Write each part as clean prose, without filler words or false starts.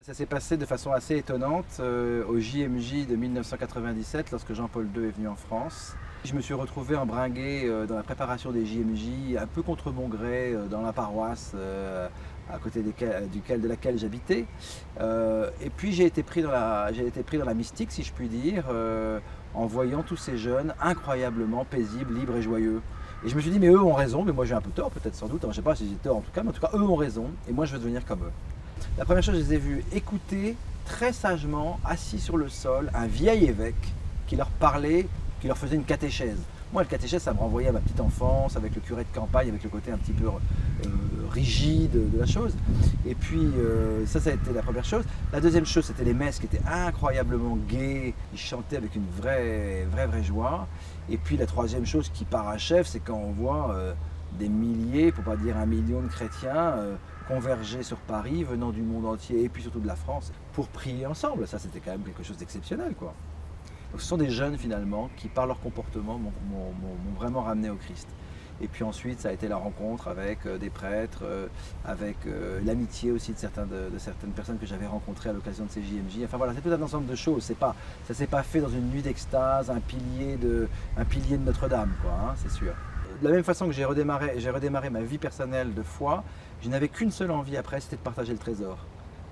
Ça s'est passé de façon assez étonnante au JMJ de 1997 lorsque Jean-Paul II est venu en France. Je me suis retrouvé embringué dans la préparation des JMJ, un peu contre mon gré, dans la paroisse à côté de laquelle j'habitais. Et puis j'ai été pris dans la mystique, si je puis dire, en voyant tous ces jeunes incroyablement paisibles, libres et joyeux. Et je me suis dit, mais eux ont raison, mais moi j'ai un peu tort, peut-être sans doute, je ne sais pas si j'ai tort en tout cas, mais en tout cas eux ont raison, et moi je veux devenir comme eux. La première chose, je les ai vus écouter très sagement, assis sur le sol, un vieil évêque qui leur parlait, qui leur faisait une catéchèse. Moi, le catéchèse, ça me renvoyait à ma petite enfance, avec le curé de campagne, avec le côté un petit peu rigide de la chose. Et puis, ça a été la première chose. La deuxième chose, c'était les messes qui étaient incroyablement gaies. Ils chantaient avec une vraie joie. Et puis, la troisième chose qui parachève, c'est quand on voit des milliers, pour pas dire 1 million de chrétiens converger sur Paris, venant du monde entier et puis surtout de la France, pour prier ensemble. Ça, c'était quand même quelque chose d'exceptionnel, quoi. Donc, ce sont des jeunes, finalement, qui, par leur comportement, m'ont vraiment ramené au Christ. Et puis ensuite, ça a été la rencontre avec des prêtres, avec l'amitié aussi de certaines personnes que j'avais rencontrées à l'occasion de ces JMJ. Enfin voilà, c'est tout un ensemble de choses. Ça ne s'est pas fait dans une nuit d'extase, un pilier de Notre-Dame, quoi, hein, c'est sûr. De la même façon que j'ai redémarré ma vie personnelle de foi, je n'avais qu'une seule envie après, c'était de partager le trésor.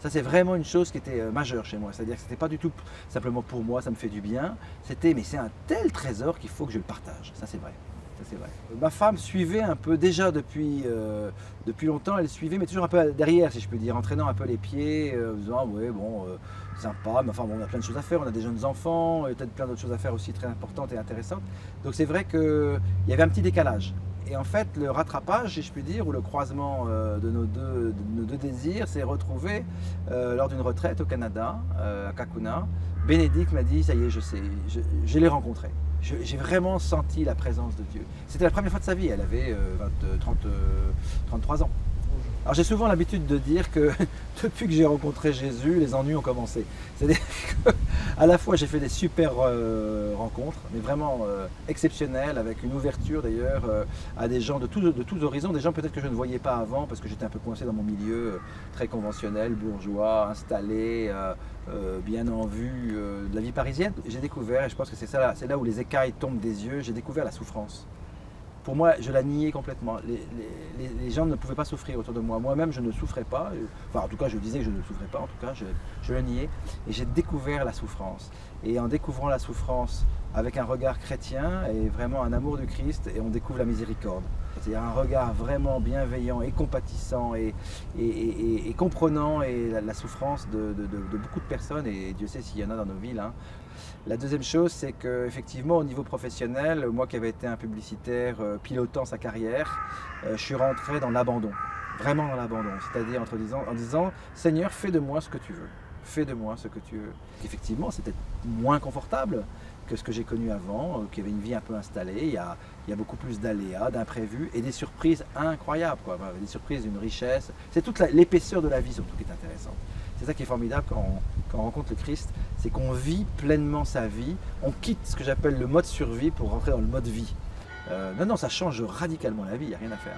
Ça, c'est vraiment une chose qui était majeure chez moi. C'est-à-dire que ce n'était pas du tout simplement pour moi, ça me fait du bien. C'était, mais c'est un tel trésor qu'il faut que je le partage. Ça, c'est vrai. Ça, c'est vrai. Ma femme suivait un peu, déjà depuis longtemps, elle suivait, mais toujours un peu derrière, si je peux dire, entraînant un peu les pieds, disant, ouais, bon, sympa, mais enfin, bon, on a plein de choses à faire, on a des jeunes enfants, peut-être plein d'autres choses à faire aussi très importantes et intéressantes. Donc, c'est vrai qu'il y avait un petit décalage. Et en fait, le rattrapage, si je puis dire, ou le croisement de nos deux désirs s'est retrouvé lors d'une retraite au Canada, à Kakuna. Bénédicte m'a dit, ça y est, je sais, je l'ai rencontré. J'ai vraiment senti la présence de Dieu. C'était la première fois de sa vie, elle avait 33 ans. Alors j'ai souvent l'habitude de dire que depuis que j'ai rencontré Jésus, les ennuis ont commencé. C'est-à-dire qu'à la fois j'ai fait des super rencontres, mais vraiment exceptionnelles, avec une ouverture d'ailleurs à des gens de tous horizons, des gens peut-être que je ne voyais pas avant parce que j'étais un peu coincé dans mon milieu très conventionnel, bourgeois, installé, bien en vue de la vie parisienne. J'ai découvert, et je pense que c'est là où les écailles tombent des yeux, j'ai découvert la souffrance. Pour moi, je la niais complètement. Les gens ne pouvaient pas souffrir autour de moi. Moi-même, je ne souffrais pas. Enfin, en tout cas, je disais que je ne souffrais pas. En tout cas, je le niais. Et j'ai découvert la souffrance. Et en découvrant la souffrance avec un regard chrétien et vraiment un amour du Christ, et on découvre la miséricorde. C'est un regard vraiment bienveillant et compatissant et comprenant et la souffrance de beaucoup de personnes. Et Dieu sait s'il y en a dans nos villes, hein. La deuxième chose, c'est qu'effectivement, au niveau professionnel, moi qui avais été un publicitaire pilotant sa carrière, je suis rentré dans l'abandon, vraiment dans l'abandon. C'est-à-dire en disant, Seigneur, fais de moi ce que tu veux. Fais de moi ce que tu veux. Effectivement, c'était moins confortable que ce que j'ai connu avant, qui avait une vie un peu installée. Il y a beaucoup plus d'aléas, d'imprévus et des surprises incroyables, quoi. Des surprises d'une richesse. C'est toute l'épaisseur de la vie surtout qui est intéressante. C'est ça qui est formidable quand on rencontre le Christ, c'est qu'on vit pleinement sa vie, on quitte ce que j'appelle le mode survie pour rentrer dans le mode vie. Non, ça change radicalement la vie, il n'y a rien à faire.